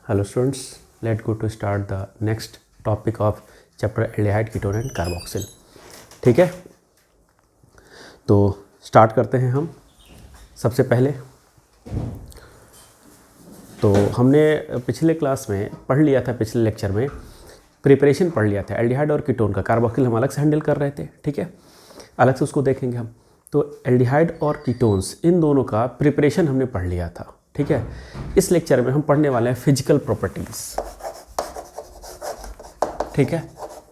Hello students, let's go to start the next topic of chapter aldehyde, ketone and carboxyl. ठीक है, तो start करते हैं हम। सबसे पहले तो हमने पिछले क्लास में पढ़ लिया था, पिछले लेक्चर में प्रिपरेशन पढ़ लिया था एल्डिहाइड और कीटोन का। कार्बोक्सिल हम अलग से हैंडल कर रहे थे, ठीक है, अलग से उसको देखेंगे हम। तो एल्डिहाइड और कीटोन्स इन दोनों का प्रिपरेशन हमने पढ़ लिया था, ठीक है। इस लेक्चर में हम पढ़ने वाले हैं फिजिकल प्रॉपर्टीज, ठीक है,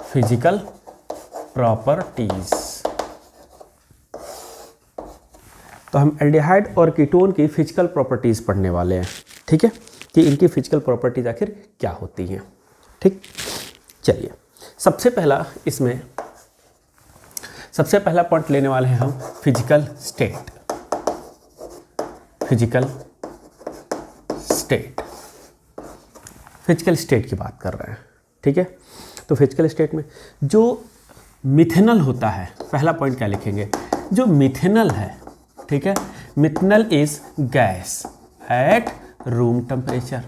फिजिकल प्रॉपर्टीज। तो हम एल्डिहाइड और कीटोन की फिजिकल प्रॉपर्टीज पढ़ने वाले हैं, ठीक है, कि इनकी फिजिकल प्रॉपर्टीज आखिर क्या होती हैं। ठीक, चलिए सबसे पहला पॉइंट लेने वाले हैं हम फिजिकल स्टेट। फिजिकल स्टेट की बात कर रहे हैं, ठीक है। तो फिजिकल स्टेट में जो मिथेनॉल होता है, पहला पॉइंट क्या लिखेंगे, जो मिथेनॉल है, ठीक है, methanol is gas at room temperature.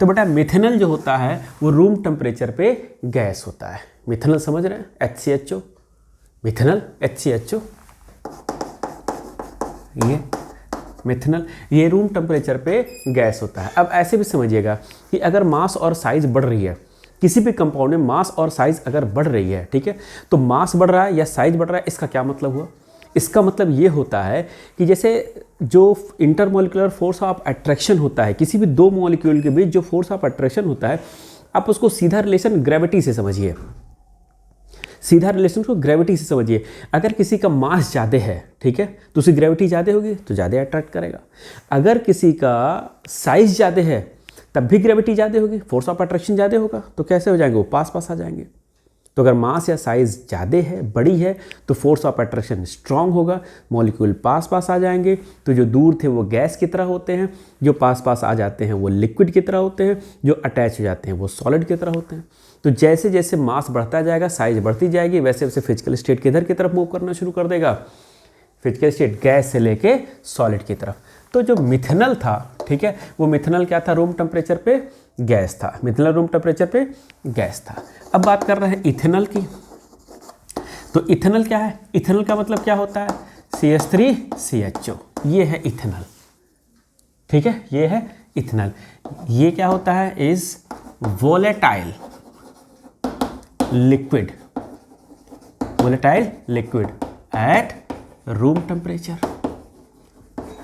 तो बेटा मिथेनॉल जो होता है वो रूम टेम्परेचर पे गैस होता है। मिथेनॉल समझ रहे हैं, HCHO, मिथेनॉल HCHO, ये मिथेनॉल, ये रूम टेम्परेचर पे गैस होता है। अब ऐसे भी समझिएगा कि अगर मास और साइज बढ़ रही है, किसी भी कंपाउंड में मास और साइज अगर बढ़ रही है, ठीक है, तो मास बढ़ रहा है या साइज बढ़ रहा है, इसका क्या मतलब हुआ? इसका मतलब ये होता है कि जैसे जो इंटरमोलिकुलर फोर्स ऑफ अट्रैक्शन होता है, किसी भी दो मॉलिक्यूल के बीच जो फोर्स ऑफ अट्रैक्शन होता है, आप उसको सीधा रिलेशन ग्रेविटी से समझिए, सीधा रिलेशन को ग्रेविटी से समझिए। अगर किसी का मास ज़्यादा है, ठीक है, तो उसकी ग्रेविटी ज़्यादा होगी तो ज़्यादा अट्रैक्ट करेगा। अगर किसी का साइज ज़्यादा है तब भी ग्रेविटी ज़्यादा होगी, फोर्स ऑफ अट्रैक्शन ज़्यादा होगा, तो कैसे हो जाएंगे, वो पास पास आ जाएंगे। तो अगर मास या साइज ज़्यादा है, बड़ी है, तो फोर्स ऑफ अट्रैक्शन स्ट्रांग होगा, मॉलिक्यूल पास पास आ जाएंगे। तो जो दूर थे वो गैस की तरह होते हैं, जो पास पास आ जाते हैं वो लिक्विड की तरह होते हैं, जो अटैच हो जाते हैं वो सॉलिड की तरह होते हैं। तो जैसे जैसे मास बढ़ता जाएगा, साइज बढ़ती जाएगी, वैसे वैसे फिजिकल स्टेट किधर की तरफ मूव करना शुरू कर देगा, फिजिकल स्टेट गैस से लेके सॉलिड की तरफ। तो जो मिथेनॉल था, ठीक है, वो मिथेनॉल क्या था, रूम टेम्परेचर पे गैस था। मिथेनॉल रूम टेम्परेचर पे गैस था। अब बात कर रहे हैं इथेनॉल की। तो इथेनॉल क्या है, इथेनॉल का मतलब क्या होता है, CH3CHO, ये है इथेनॉल, ठीक है, ये है इथेनॉल। ये क्या होता है, is volatile liquid, volatile liquid at room temperature.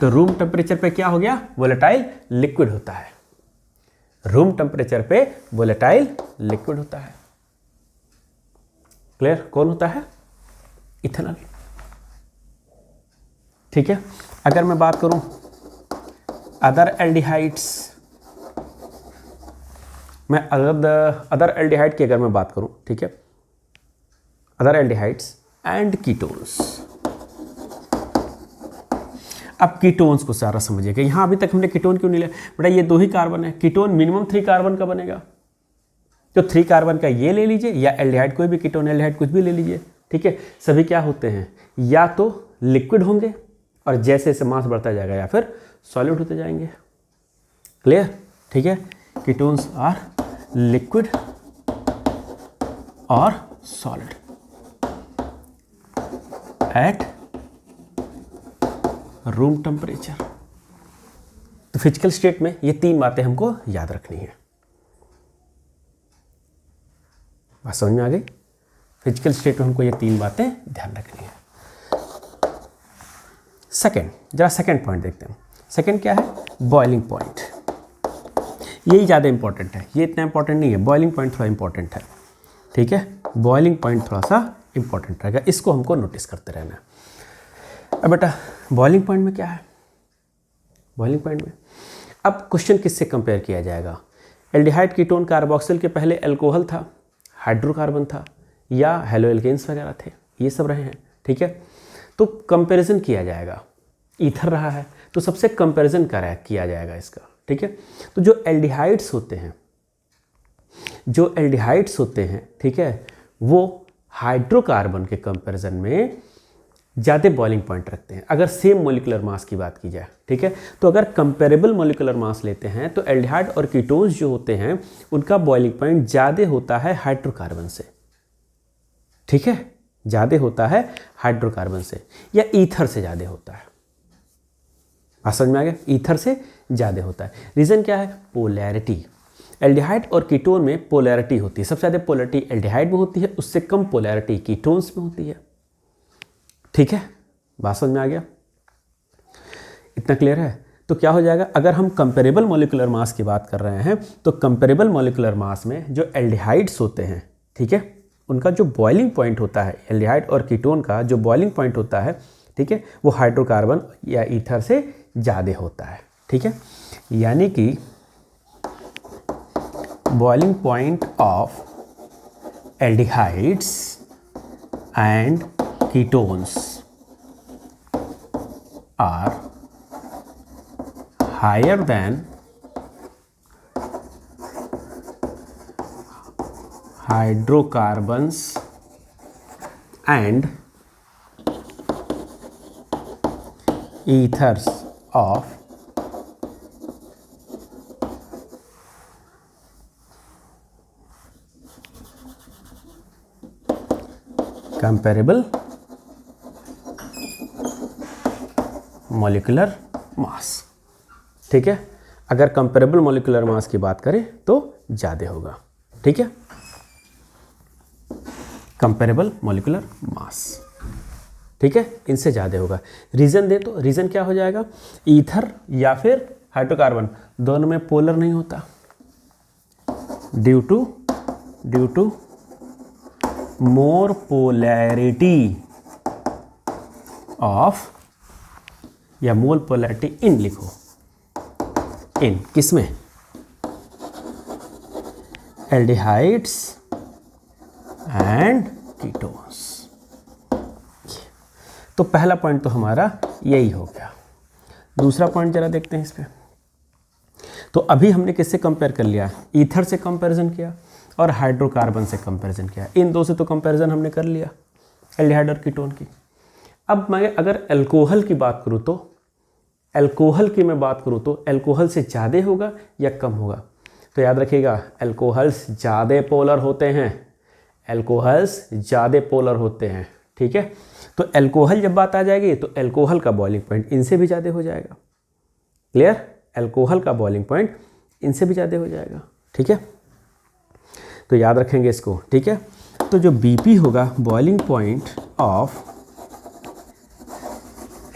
तो रूम टेम्परेचर पे क्या हो गया, वोलेटाइल लिक्विड होता है। रूम टेम्परेचर पे वोलेटाइल लिक्विड होता है। क्लियर, कौन होता है, इथेनॉल, ठीक है। अगर मैं बात करूं अदर एल्डिहाइड्स, मैं अदर एल्डिहाइड की अगर मैं बात करूं, ठीक है, अदर एल्डिहाइड्स एंड कीटोन्स। अब कीटोन्स को सारा समझिएगा। यहाँ अभी तक हमने कीटोन क्यों नहीं लिया बेटा, ये 2 ही कार्बन है, कीटोन मिनिमम 3 कार्बन का बनेगा, तो 3 कार्बन का ये ले लीजिए, या एल्डिहाइड कोई भी कीटोन एल्डिहाइड कुछ भी ले लीजिए, ठीक है। सभी क्या होते हैं, या तो लिक्विड होंगे और जैसे जैसे मास बढ़ता जाएगा, या फिर सॉलिड होते जाएंगे। क्लियर, ठीक है, कीटोन्स आर लिक्विड और सॉलिड एट रूम टेम्परेचर। तो फिजिकल स्टेट में ये 3 बातें हमको याद रखनी है। बात समझ में आ गई? फिजिकल स्टेट में हमको ये 3 बातें ध्यान रखनी है। सेकंड पॉइंट देखते हैं। सेकंड क्या है, बॉइलिंग पॉइंट। यही ज़्यादा इंपॉर्टेंट है, ये इतना इंपॉर्टेंट नहीं है, बॉइलिंग पॉइंट थोड़ा इंपॉर्टेंट है, ठीक है। बॉइलिंग पॉइंट थोड़ा सा इंपॉर्टेंट रहेगा, इसको हमको नोटिस करते रहना है। अब बेटा बॉइलिंग पॉइंट में क्या है, बॉइलिंग पॉइंट में अब क्वेश्चन किससे कंपेयर किया जाएगा, एल्डिहाइड कीटोन कार्बोक्सिल के पहले अल्कोहल था, हाइड्रोकार्बन था, या हेलोएल्केन्स वगैरह थे, ये सब रहे हैं, ठीक है। तो कंपैरिजन किया जाएगा, ईथर रहा है तो सबसे कंपैरिजन किया जाएगा इसका, ठीक है। तो जो एल्डिहाइड्स होते हैं, ठीक है, वो हाइड्रोकार्बन के कंपैरिजन में ज़्यादा बॉइलिंग पॉइंट रखते हैं अगर सेम मोलिकुलर मास की बात की जाए, ठीक है। तो अगर कंपेरेबल मोलिकुलर मास लेते हैं तो एल्डिहाइड और कीटोन्स जो होते हैं उनका बॉइलिंग पॉइंट ज़्यादा होता है हाइड्रोकार्बन से, ठीक है, ज़्यादा होता है हाइड्रोकार्बन से या ईथर से ज़्यादा होता है। बात समझ में आ गया, ईथर से ज़्यादा होता है। रीज़न क्या है? पोलैरिटी। एल्डिहाइड और कीटोन में पोलैरिटी होती है, सबसे ज़्यादा पोलैरिटी एल्डिहाइड में होती है, उससे कम पोलैरिटी कीटोन्स में होती है, ठीक है। बात समझ में आ गया, इतना क्लियर है? तो क्या हो जाएगा, अगर हम कंपेरेबल मॉलिक्यूलर मास की बात कर रहे हैं तो कंपेरेबल मॉलिक्यूलर मास में जो एल्डिहाइड्स होते हैं, ठीक है, उनका जो बॉइलिंग पॉइंट होता है, एल्डिहाइड और कीटोन का जो बॉइलिंग पॉइंट होता है, ठीक है, वो हाइड्रोकार्बन या ईथर से ज़्यादा होता है, ठीक है। यानी कि boiling point of aldehydes and ketones are higher than hydrocarbons and ethers of comparable molecular mass, ठीक है। अगर कंपेरेबल मॉलिक्यूलर मास की बात करें तो ज़्यादा होगा, ठीक है, कंपेरेबल मॉलिक्यूलर मास, ठीक है, इनसे ज़्यादा होगा। रीज़न दे तो रीज़न क्या हो जाएगा, ईथर या फिर हाइड्रोकार्बन दोनों में पोलर नहीं होता, due to more polarity of या मोल पोलैरिटी इन लिखो, इन किसमें, एल्डिहाइड्स एंड कीटोन्स। तो पहला पॉइंट तो हमारा यही हो गया। दूसरा पॉइंट जरा देखते हैं इस पे। तो अभी हमने किससे कंपेयर कर लिया, ईथर से कंपैरिजन किया और हाइड्रोकार्बन से कंपैरिजन किया, इन दो से तो कंपैरिजन हमने कर लिया एल्डिहाइड और कीटोन की। अब मैं अगर अल्कोहल की बात करूँ तो अल्कोहल की मैं बात करूँ तो अल्कोहल से ज़्यादा होगा या कम होगा, तो याद रखिएगा अल्कोहल्स ज़्यादा पोलर होते हैं, अल्कोहल्स ज़्यादा पोलर होते हैं, ठीक है। तो अल्कोहल जब बात आ जाएगी तो अल्कोहल का बॉइलिंग पॉइंट इनसे भी ज़्यादा हो जाएगा, क्लियर, अल्कोहल का बॉइलिंग पॉइंट इनसे भी ज़्यादा हो जाएगा, ठीक है। तो याद रखेंगे इसको, ठीक है। तो जो BP होगा, boiling point of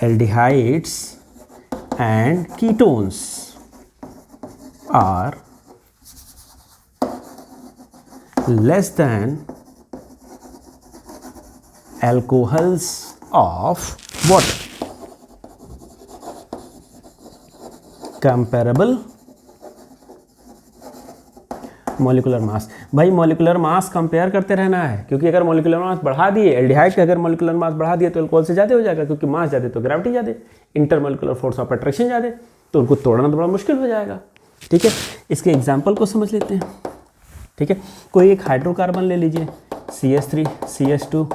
aldehydes and ketones are less than alcohols of what, comparable molecular mass. भाई मॉलिकुलर मास कंपेयर करते रहना है, क्योंकि अगर मॉलिकुलर मास बढ़ा दिए, एल्डिहाइड का अगर मॉलिकुलर मास बढ़ा दिए तो अल्कोहल से ज़्यादा हो जाएगा, क्योंकि मास ज़्यादा तो ग्रेविटी ज़्यादा, इंटरमॉलिकुलर फोर्स ऑफ अट्रैक्शन ज़्यादा, तो उनको तोड़ना तो बड़ा मुश्किल हो जाएगा, ठीक है। इसके एग्जाम्पल को समझ लेते हैं, ठीक है। कोई एक हाइड्रोकार्बन ले लीजिए, CH3 CH2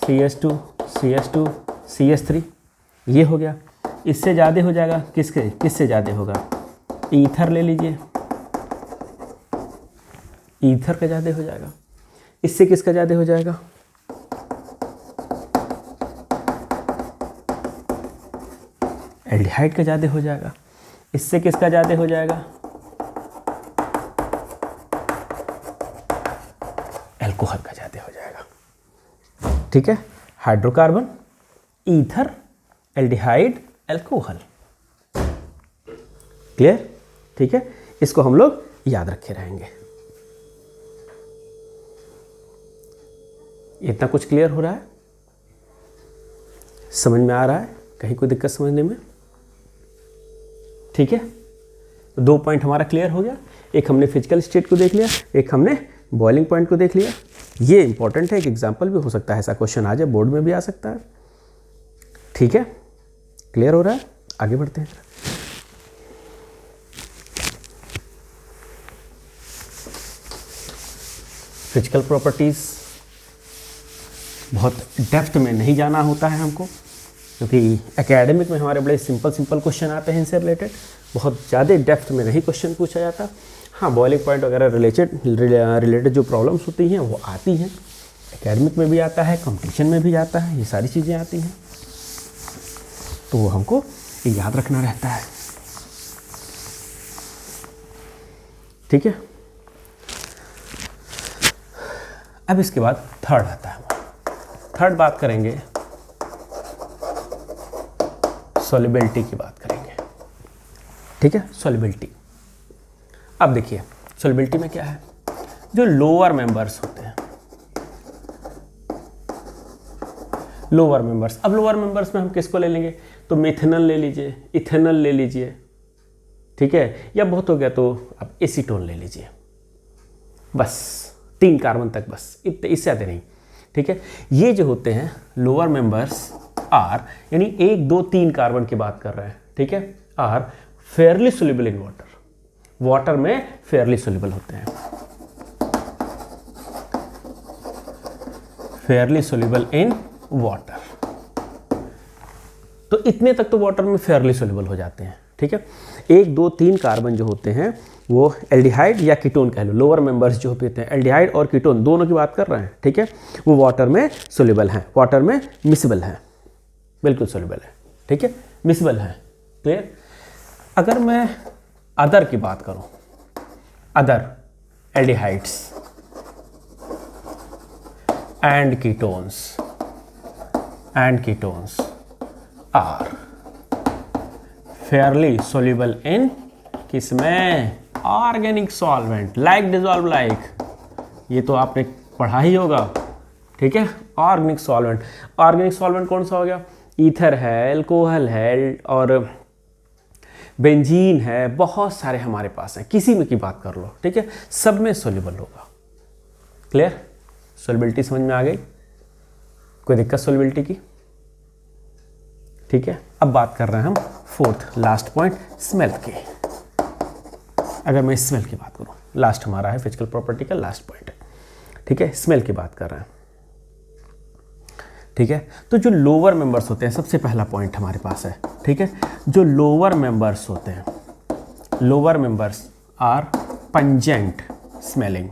CH2 CH2 CH3, ये हो गया। इससे ज़्यादा हो जाएगा किससे ज़्यादा होगा, ईथर ले लीजिए, ईथर का ज़्यादा हो जाएगा। इससे किसका ज़्यादा हो जाएगा, एल्डिहाइड का ज़्यादा हो जाएगा। इससे किसका ज़्यादा हो जाएगा, अल्कोहल का ज़्यादा हो जाएगा, ठीक है। Hydrocarbon, ether, aldehyde, alcohol, clear, ठीक है। इसको हम लोग याद रखे रहेंगे। इतना कुछ क्लियर हो रहा है, समझ में आ रहा है, कहीं कोई दिक्कत समझने में, ठीक है। तो 2 पॉइंट हमारा क्लियर हो गया, एक हमने फिजिकल स्टेट को देख लिया, एक हमने बॉइलिंग पॉइंट को देख लिया। ये इंपॉर्टेंट है, एक एग्जाम्पल भी हो सकता है, ऐसा क्वेश्चन आ जाए बोर्ड में भी आ सकता है, ठीक है। क्लियर हो रहा है, आगे बढ़ते हैं। फिजिकल प्रॉपर्टीज बहुत डेप्थ में नहीं जाना होता है हमको, क्योंकि एकेडमिक में हमारे बड़े सिंपल क्वेश्चन आते हैं इनसे रिलेटेड, बहुत ज़्यादा डेप्थ में नहीं क्वेश्चन पूछा जाता। हाँ, बॉइलिंग पॉइंट वगैरह रिलेटेड जो प्रॉब्लम्स होती हैं वो आती हैं, एकेडमिक में भी आता है, कंपटीशन में भी आता है, ये सारी चीज़ें आती हैं, तो वो हमको याद रखना रहता है। ठीक है, अब इसके बाद थर्ड आता है। थर्ड बात करेंगे, सॉल्युबिलिटी की बात करेंगे। ठीक है, सॉल्युबिलिटी। अब देखिए सॉल्युबिलिटी में क्या है, जो लोअर मेंबर्स होते हैं, लोअर मेंबर्स। अब लोअर मेंबर्स में हम किसको ले लेंगे, तो मिथेनॉल ले लीजिए, इथेनॉल ले लीजिए, ठीक है, या बहुत हो गया तो अब एसीटोन ले लीजिए, बस 3 कार्बन तक, बस इतने, इससे ज़्यादा नहीं। ठीक है, ये जो होते हैं लोअर मेंबर्स आर, यानी 1, 2, 3 कार्बन की बात कर रहे हैं, ठीक है, are fairly soluble in water, water में फेयरली सोल्यूबल होते हैं, फेयरली सोल्यूबल इन वाटर। तो इतने तक तो वाटर में फेयरली सोल्यूबल हो जाते हैं। ठीक है, 1, 2, 3 कार्बन जो होते हैं वो एल्डिहाइड या कीटोन कह लो, लोअर मेंबर्स जो होते हैं एल्डिहाइड और कीटोन दोनों की बात कर रहे हैं। ठीक है, वो वाटर में सोल्यूबल हैं, वाटर में मिसिबल हैं, बिल्कुल सोल्यूबल है। ठीक है, मिसिबल है। क्लियर। अगर मैं अदर की बात करूं, other aldehydes and ketones are fairly soluble in किसमें, organic solvent like dissolve like, ये तो आपने पढ़ा ही होगा। ठीक है, ऑर्गेनिक सॉल्वेंट, ऑर्गेनिक सॉल्वेंट कौन सा हो गया, ईथर है, अल्कोहल है और बेंजीन है, बहुत सारे हमारे पास हैं, किसी में की बात कर लो। ठीक है, सब में सोल्यूबल होगा। क्लियर, सोल्युबिलिटी समझ में आ गई, कोई दिक्कत सोल्युबिलिटी की। ठीक है, अब बात कर रहे हैं हम फोर्थ लास्ट पॉइंट, स्मेल की। अगर मैं स्मेल की बात करूं, लास्ट हमारा है फिजिकल प्रॉपर्टी का लास्ट पॉइंट है। ठीक है, स्मेल की बात कर रहे हैं। ठीक है, तो जो लोअर मेंबर्स होते हैं, सबसे पहला पॉइंट हमारे पास है। ठीक है, जो लोअर मेंबर्स होते हैं, lower members are pungent smelling,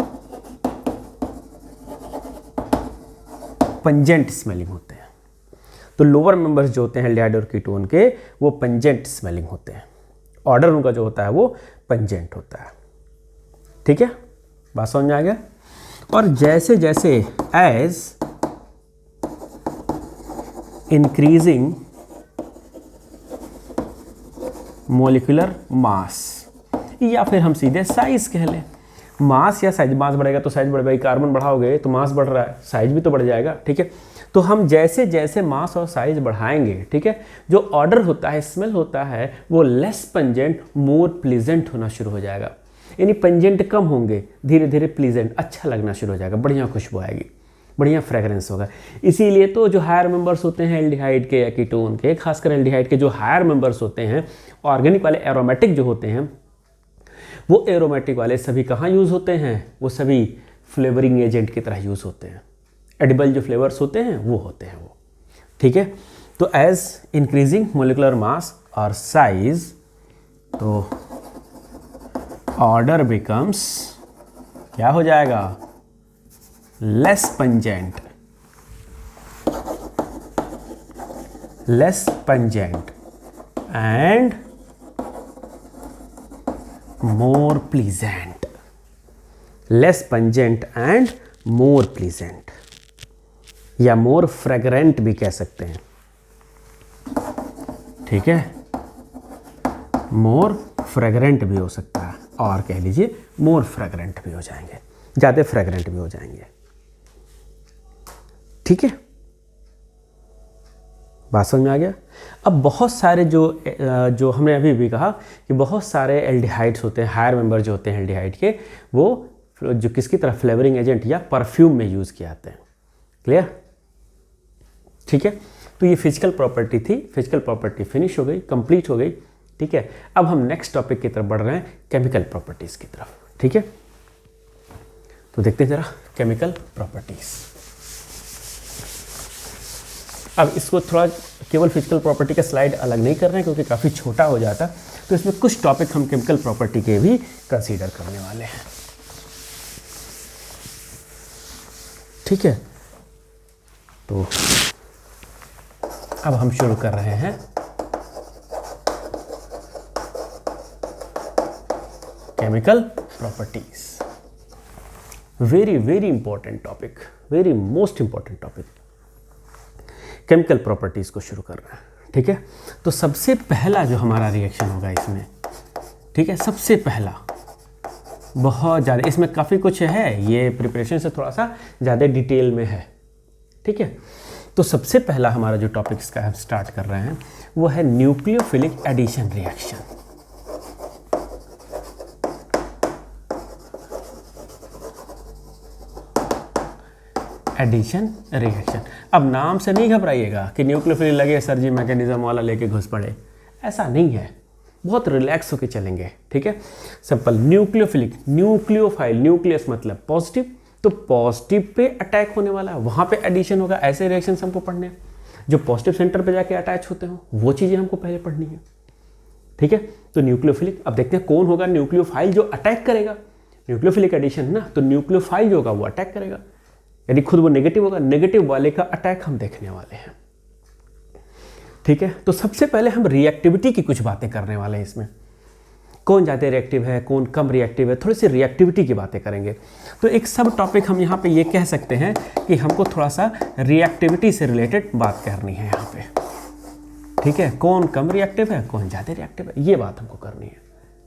pungent smelling होते हैं। तो लोअर मेंबर्स जो होते हैं एल्डिहाइड और कीटोन के, वो पंजेंट स्मेलिंग होते हैं, ऑर्डर उनका जो होता है वो पंजेंट होता है। ठीक है, बात समझ में आ गया। और जैसे जैसे एज इंक्रीजिंग मोलिकुलर मास, या फिर हम सीधे साइज कह लें, मास या साइज, मास बढ़ेगा तो साइज बढ़ेगा, कार्बन बढ़ाओगे तो मास बढ़ रहा है, साइज भी तो बढ़ जाएगा। ठीक है, तो हम जैसे जैसे मास और साइज बढ़ाएंगे, ठीक है, जो ऑर्डर होता है, स्मेल होता है, वो लेस पंजेंट मोर प्लीजेंट होना शुरू हो जाएगा। यानी पंजेंट कम होंगे, धीरे धीरे प्लीजेंट, अच्छा लगना शुरू हो जाएगा, बढ़िया खुशबू आएगी, बढ़िया फ्रेगरेंस होगा। इसीलिए तो जो हायर मेंबर्स होते हैं एल्डिहाइड के या कीटोन के, खासकर एल्डिहाइड के जो हायर मेंबर्स होते हैं, ऑर्गेनिक वाले एरोमेटिक जो होते हैं, वो एरोमेटिक वाले सभी कहाँ यूज़ होते हैं, वो सभी फ्लेवरिंग एजेंट की तरह यूज़ होते हैं। एडिबल जो फ्लेवर्स होते हैं वो होते हैं वो। ठीक है, तो एज इंक्रीजिंग मोलिकुलर मास और साइज, तो ऑर्डर बिकम्स क्या हो जाएगा, less pungent, less pungent and more pleasant, less pungent and more pleasant, या मोर फ्रेगरेंट भी कह सकते हैं। ठीक है, मोर फ्रेगरेंट भी हो सकता है, और कह लीजिए मोर फ्रेगरेंट भी हो जाएंगे, ज़्यादा फ्रेगरेंट भी हो जाएंगे। ठीक है, बात समझ में आ गया। अब बहुत सारे जो हमने अभी भी कहा कि बहुत सारे एल्डिहाइड्स होते हैं, हायर मेंबर जो होते हैं एल्डिहाइड के, वो जो किसकी तरह फ्लेवरिंग एजेंट या परफ्यूम में यूज़ किए जाते हैं। क्लियर। ठीक है, तो ये फिजिकल प्रॉपर्टी थी, फिजिकल प्रॉपर्टी फिनिश हो गई, कंप्लीट हो गई। ठीक है, अब हम नेक्स्ट टॉपिक की तरफ बढ़ रहे हैं, केमिकल प्रॉपर्टीज़ की तरफ। ठीक है, तो देखते हैं जरा केमिकल प्रॉपर्टीज़। अब इसको थोड़ा केवल फिजिकल प्रॉपर्टी का स्लाइड अलग नहीं कर रहे हैं क्योंकि काफ़ी छोटा हो जाता, तो इसमें कुछ टॉपिक हम केमिकल प्रॉपर्टी के भी कंसीडर करने वाले हैं। ठीक है, तो अब हम शुरू कर रहे हैं chemical properties. Very very important topic, very most important topic, chemical properties को शुरू कर रहे हैं। ठीक है, तो सबसे पहला जो हमारा रिएक्शन होगा इसमें, ठीक है, सबसे पहला बहुत ज़्यादा, इसमें काफ़ी कुछ है, ये प्रिपरेशन से थोड़ा सा ज़्यादा डिटेल में है। ठीक है, तो सबसे पहला हमारा जो टॉपिक इसका हम स्टार्ट कर रहे हैं वो है nucleophilic addition reaction. Addition reaction. अब नाम से नहीं घबराइएगा कि न्यूक्लियोफिलिक लगे सर जी मैकेनिज्म वाला लेके घुस पड़े, ऐसा नहीं है, बहुत रिलैक्स होके चलेंगे। ठीक है, सिंपल न्यूक्लियोफिलिक, न्यूक्लियोफाइल, न्यूक्लियस मतलब पॉजिटिव, तो पॉजिटिव पे अटैक होने वाला है, वहाँ पे एडिशन होगा। ऐसे रिएक्शन हमको पढ़ने हैं जो पॉजिटिव सेंटर पे जाके अटैच होते हो, वो चीज़ें हमको पहले पढ़नी है। ठीक है, तो न्यूक्लियोफिलिक, अब देखते हैं कौन होगा न्यूक्लियोफाइल जो अटैक करेगा। न्यूक्लियोफिलिक एडिशन ना, तो न्यूक्लियोफाइल जो होगा वो अटैक करेगा, यानी खुद वो नेगेटिव होगा, नेगेटिव वाले का अटैक हम देखने वाले हैं। ठीक है, तो सबसे पहले हम रिएक्टिविटी की कुछ बातें करने वाले हैं इसमें, कौन ज़्यादा रिएक्टिव है, कौन कम रिएक्टिव है, थोड़ी सी रिएक्टिविटी की बातें करेंगे। तो एक सब टॉपिक हम यहाँ पे ये कह सकते हैं कि हमको थोड़ा सा रिएक्टिविटी से रिलेटेड बात करनी है यहाँ पे। ठीक है, कौन कम रिएक्टिव है, कौन ज़्यादा रिएक्टिव है, ये बात हमको करनी है।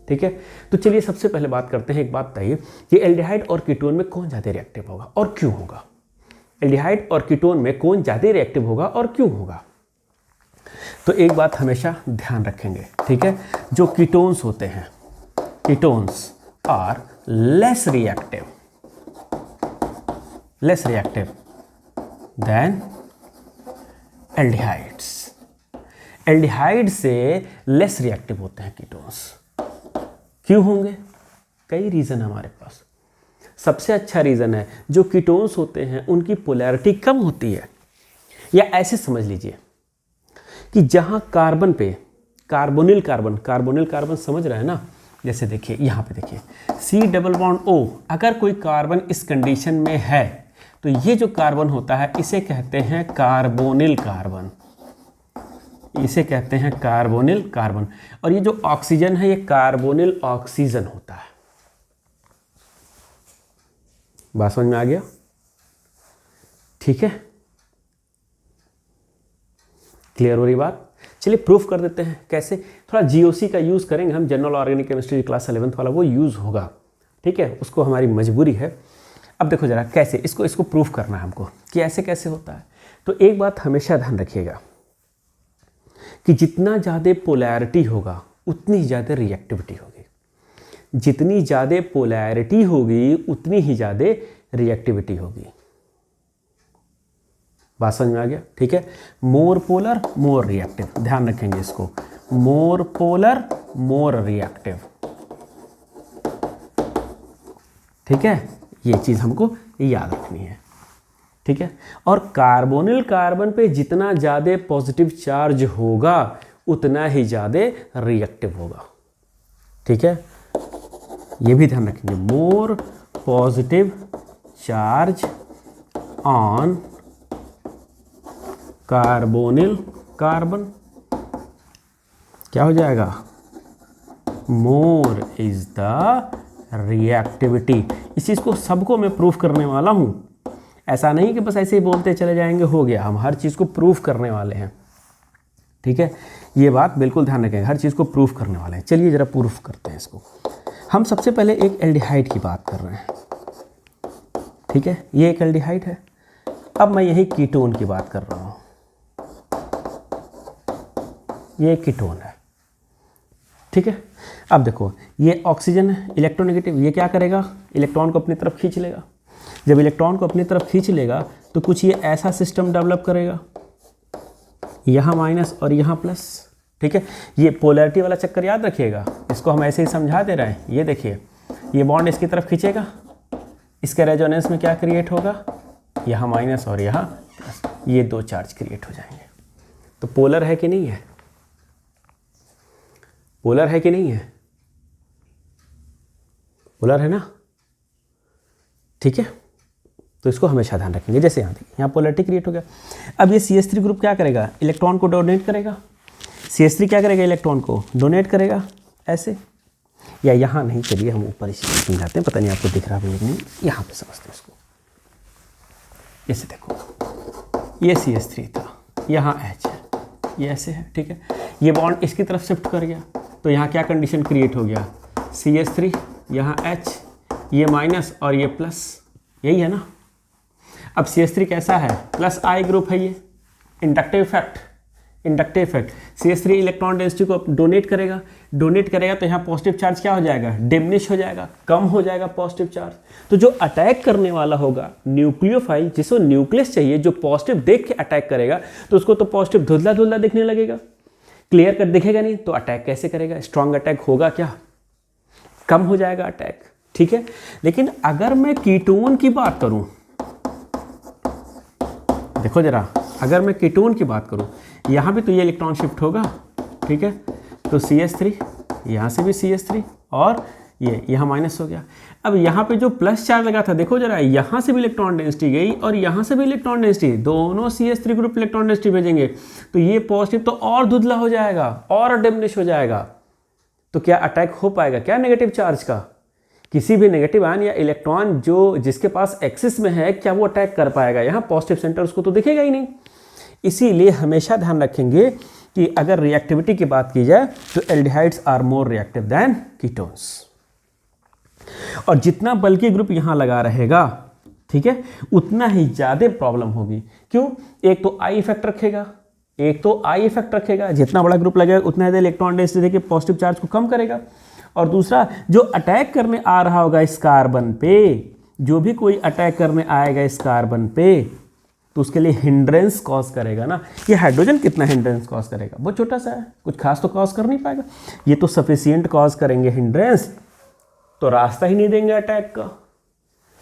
ठीक है, तो चलिए सबसे पहले बात करते हैं, एक बात बताइए कि एल्डिहाइड और कीटोन में कौन ज़्यादा रिएक्टिव होगा और क्यों होगा। एल्डिहाइड और कीटोन में कौन ज़्यादा रिएक्टिव होगा और क्यों होगा। तो एक बात हमेशा ध्यान रखेंगे, ठीक है, जो कीटोन्स होते हैं, ketones are less reactive than aldehydes. Aldehyde से लेस रिएक्टिव होते हैं कीटोन्स। क्यों होंगे? कई रीज़न हमारे पास। सबसे अच्छा रीज़न है जो कीटोन्स होते हैं उनकी पोलैरिटी कम होती है, या ऐसे समझ लीजिए कि जहाँ कार्बन पे कार्बोनिल कार्बन समझ रहे हैं ना, जैसे देखिए यहाँ पे देखिए C+O, अगर कोई कार्बन इस कंडीशन में है तो ये जो कार्बन होता है इसे कहते हैं कार्बोनिल कार्बन, इसे कहते हैं कार्बोनिल कार्बन। और ये जो ऑक्सीजन है ये कार्बोनिल ऑक्सीजन होता है। बात समझ में आ गया? ठीक है, क्लियर हो रही बात? चलिए प्रूफ कर देते हैं कैसे। थोड़ा जीओसी का यूज़ करेंगे हम, general organic chemistry class 11th वाला वो यूज़ होगा। ठीक है, उसको हमारी मजबूरी है। अब देखो जरा कैसे इसको प्रूफ करना है हमको कि ऐसे कैसे होता है। तो एक बात हमेशा ध्यान रखिएगा कि जितना ज़्यादा पोलैरिटी होगा उतनी ज़्यादा रिएक्टिविटी होगी, जितनी ज़्यादा पोलैरिटी होगी उतनी ही ज़्यादा रिएक्टिविटी होगी। बात समझ में आ गया? ठीक है, मोर पोलर मोर रिएक्टिव, ध्यान रखेंगे इसको, मोर पोलर मोर रिएक्टिव। ठीक है, ये चीज़ हमको याद रखनी है। ठीक है, और कार्बोनिल कार्बन पे जितना ज़्यादा पॉजिटिव चार्ज होगा उतना ही ज़्यादा रिएक्टिव होगा। ठीक है, ये भी ध्यान रखेंगे, more positive charge on carbonyl carbon क्या हो जाएगा, मोर इज द रिएक्टिविटी। इस चीज़ को सबको मैं प्रूफ करने वाला हूँ, ऐसा नहीं कि बस ऐसे ही बोलते चले जाएंगे हो गया, हम हर चीज़ को प्रूफ करने वाले हैं। ठीक है, ये बात बिल्कुल ध्यान रखेंगे, हर चीज़ को प्रूफ करने वाले हैं। चलिए ज़रा प्रूफ करते हैं इसको। हम सबसे पहले एक एल्डिहाइड की बात कर रहे हैं। ठीक है, ये एक एल्डिहाइड है। अब मैं यही कीटोन की बात कर रहा हूँ, ये कीटोन है। ठीक है, अब देखो ये ऑक्सीजन है, इलेक्ट्रोनेगेटिव, ये क्या करेगा, इलेक्ट्रॉन को अपनी तरफ खींच लेगा। जब इलेक्ट्रॉन को अपनी तरफ खींच लेगा तो कुछ ये ऐसा सिस्टम डेवलप करेगा, यहाँ माइनस और यहाँ प्लस। ठीक है, ये पोलैरिटी वाला चक्कर याद रखिएगा, इसको हम ऐसे ही समझा दे रहे हैं। ये देखिए, ये बॉन्ड इसकी तरफ खींचेगा, इसके रेजोनेंस में क्या क्रिएट होगा, यहाँ माइनस और यहाँ प्लस। ये 2 चार्ज क्रिएट हो जाएंगे। तो पोलर है कि नहीं है? पोलर है कि नहीं है? पोलर है ना, ठीक है। तो इसको हमेशा ध्यान रखेंगे। जैसे यहाँ देखिए, यहाँ पोलरिटी क्रिएट हो गया। अब ये CH3 ग्रुप क्या करेगा? इलेक्ट्रॉन को डोनेट करेगा। CH3 क्या करेगा? इलेक्ट्रॉन को डोनेट करेगा, ऐसे। या यहाँ नहीं, चलिए हम ऊपर इसी समझाते हैं, पता नहीं आपको दिख रहा है नहीं, यहाँ पे समझते हैं इसको। ऐसे देखो, ये CH3 था, यहाँ H है, ये ऐसे है, ठीक है। ये बॉन्ड इसकी तरफ शिफ्ट कर गया, तो यहाँ क्या कंडीशन क्रिएट हो गया? CH3, यहाँ H, ये माइनस और ये प्लस, यही है ना। अब CH3 कैसा है? प्लस I ग्रुप है, ये inductive effect, inductive effect. CH3 electron density को डोनेट करेगा, डोनेट करेगा तो यहाँ पॉजिटिव चार्ज क्या हो जाएगा? डिमिनिश हो जाएगा, कम हो जाएगा पॉजिटिव चार्ज। तो जो अटैक करने वाला होगा न्यूक्लियोफाइल, जिसको न्यूक्लियस चाहिए, जो पॉजिटिव देख के अटैक करेगा, तो उसको तो पॉजिटिव धुंधला धुंधला दिखने लगेगा, क्लियर कट दिखेगा नहीं, तो अटैक कैसे करेगा? स्ट्रॉन्ग अटैक होगा क्या? कम हो जाएगा अटैक, ठीक है। लेकिन अगर मैं कीटोन की बात करूं, देखो जरा, अगर मैं कीटोन की बात करूं, यहां भी तो ये इलेक्ट्रॉन शिफ्ट होगा, ठीक है। तो CH3, यहां से भी CH3 और ये यहाँ माइनस हो गया। अब यहाँ पे जो प्लस चार्ज लगा था, देखो जरा, यहाँ से भी इलेक्ट्रॉन डेंसिटी गई और यहाँ से भी इलेक्ट्रॉन डेंसिटी, दोनों CH3 ग्रुप इलेक्ट्रॉन डेंसिटी भेजेंगे, तो ये पॉजिटिव तो और धुंधला हो जाएगा और डिमिनिश हो जाएगा। तो क्या अटैक हो पाएगा क्या नेगेटिव चार्ज का? किसी भी नेगेटिव आयन या इलेक्ट्रॉन जो जिसके पास एक्सिस में है, क्या वो अटैक कर पाएगा? यहाँ पॉजिटिव सेंटर उसको तो दिखेगा ही नहीं। इसीलिए हमेशा ध्यान रखेंगे कि अगर रिएक्टिविटी की बात की जाए तो aldehydes are more reactive than ketones. और जितना बल्कि ग्रुप यहाँ लगा रहेगा, ठीक है, उतना ही ज़्यादा प्रॉब्लम होगी। क्यों? एक तो आई इफेक्ट रखेगा, एक तो आई इफेक्ट रखेगा, जितना बड़ा ग्रुप लगेगा उतना ज़्यादा इलेक्ट्रॉन डेंसिटी देके पॉजिटिव चार्ज को कम करेगा। और दूसरा, जो अटैक करने आ रहा होगा इस कार्बन पे, जो भी कोई अटैक करने आएगा इस कार्बन पे, तो उसके लिए हिंड्रेंस कॉज करेगा ना। ये हाइड्रोजन कितना हिंड्रेंस कॉज करेगा? बहुत छोटा सा है, कुछ खास तो कॉज कर नहीं पाएगा। ये तो सफिशियंट कॉज करेंगे हिंड्रेंस, तो रास्ता ही नहीं देंगे अटैक का।